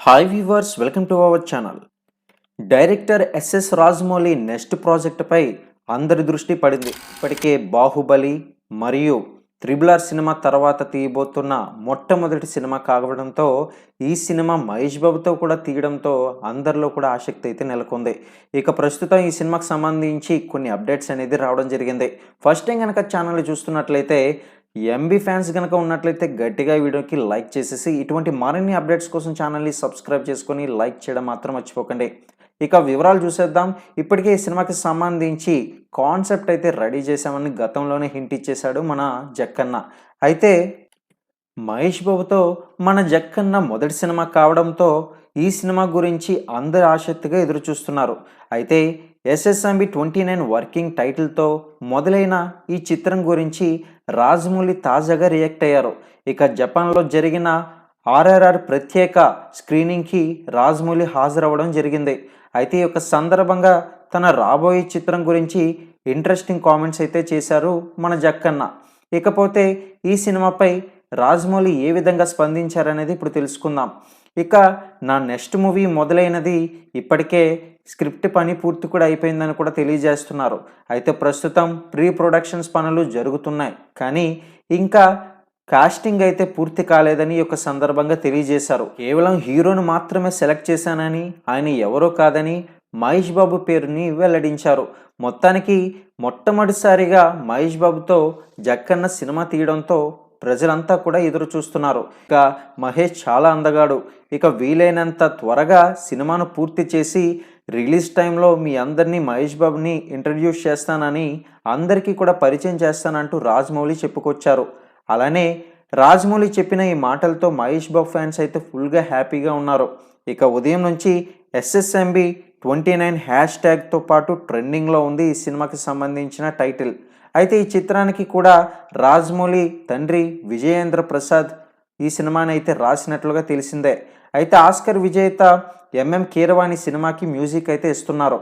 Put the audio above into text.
Hi viewers, welcome to our channel. Director SS Rajamouli next ప్రాజెక్టుపై అందరి దృష్టి పడింది. ఇప్పటికే బాహుబలి మరియు త్రిబుల్ ఆర్ సినిమా తర్వాత తీయబోతున్న మొట్టమొదటి సినిమా కావడంతో ఈ సినిమా మహేష్ బాబుతో కూడా తీయడంతో అందరిలో కూడా ఆసక్తి అయితే నెలకొంది. ఇక ప్రస్తుతం ఈ సినిమాకి సంబంధించి కొన్ని అప్డేట్స్ అనేది రావడం జరిగింది. ఫస్ట్ టైం కనుక ఛానల్ చూస్తున్నట్లయితే ఎంబీ ఫ్యాన్స్ కనుక ఉన్నట్లయితే గట్టిగా వీడియోకి లైక్ చేసేసి ఇటువంటి మరిన్ని అప్డేట్స్ కోసం ఛానల్ని సబ్స్క్రైబ్ చేసుకొని లైక్ చేయడం మాత్రం మర్చిపోకండి. ఇక వివరాలు చూసేద్దాం. ఇప్పటికే ఈ సినిమాకి సంబంధించి కాన్సెప్ట్ అయితే రెడీ చేశామని గతంలోనే హింట్ ఇచ్చేశాడు మన జక్కన్న. అయితే మహేష్ బాబుతో మన జక్కన్న మొదటి సినిమా కావడంతో ఈ సినిమా గురించి అందరు ఆసక్తిగా ఎదురు చూస్తున్నారు. అయితే ఎస్ఎస్ఎంబి 29 వర్కింగ్ టైటిల్తో మొదలైన ఈ చిత్రం గురించి రాజమౌళి తాజాగా రియాక్ట్ అయ్యారు. ఇక జపాన్లో జరిగిన ఆర్ఆర్ఆర్ ప్రత్యేక స్క్రీనింగ్కి రాజమౌళి హాజరవ్వడం జరిగింది. అయితే ఈ యొక్క సందర్భంగా తన రాబోయే చిత్రం గురించి ఇంట్రెస్టింగ్ కామెంట్స్ అయితే చేశారు మన జక్కన్న. ఇకపోతే ఈ సినిమాపై రాజమౌళి ఏ విధంగా స్పందించారనేది ఇప్పుడు తెలుసుకుందాం. ఇక నా నెక్స్ట్ మూవీ మొదలైనది, ఇప్పటికే స్క్రిప్ట్ పని పూర్తి కూడా అయిపోయిందని కూడా తెలియజేస్తున్నారు. అయితే ప్రస్తుతం ప్రీ ప్రొడక్షన్స్ పనులు జరుగుతున్నాయి, కానీ ఇంకా కాస్టింగ్ అయితే పూర్తి కాలేదని ఒక సందర్భంగా తెలియజేశారు. కేవలం హీరోను మాత్రమే సెలెక్ట్ చేశానని, ఆయన ఎవరో కాదని మహేష్ బాబు పేరుని వెల్లడించారు. మొత్తానికి మొట్టమొదటిసారిగా మహేష్ బాబుతో జక్కన్న సినిమా తీయడంతో ప్రజలంతా కూడా ఎదురు చూస్తున్నారు. ఇక మహేష్ చాలా అందగాడు. ఇక వీలైనంత త్వరగా సినిమాను పూర్తి చేసి రిలీజ్ టైంలో మీ అందరినీ మహేష్ బాబుని ఇంట్రడ్యూస్ చేస్తానని, అందరికీ కూడా పరిచయం చేస్తానంటూ రాజమౌళి చెప్పుకొచ్చారు. అలానే రాజమౌళి చెప్పిన ఈ మాటలతో మహేష్ బాబు ఫ్యాన్స్ అయితే ఫుల్గా హ్యాపీగా ఉన్నారు. ఇక ఉదయం నుంచి ఎస్ఎస్ఎంబి 29 హ్యాష్ ట్యాగ్తో పాటు ట్రెండింగ్లో ఉంది ఈ సినిమాకి సంబంధించిన టైటిల్. అయితే ఈ చిత్రానికి కూడా రాజమౌళి తండ్రి విజయేంద్ర ప్రసాద్ ఈ సినిమాని అయితే రాసినట్లుగా తెలిసిందే. అయితే ఆస్కర్ విజేత ఎంఎం కీరవాణి సినిమాకి మ్యూజిక్ అయితే ఇస్తున్నారు.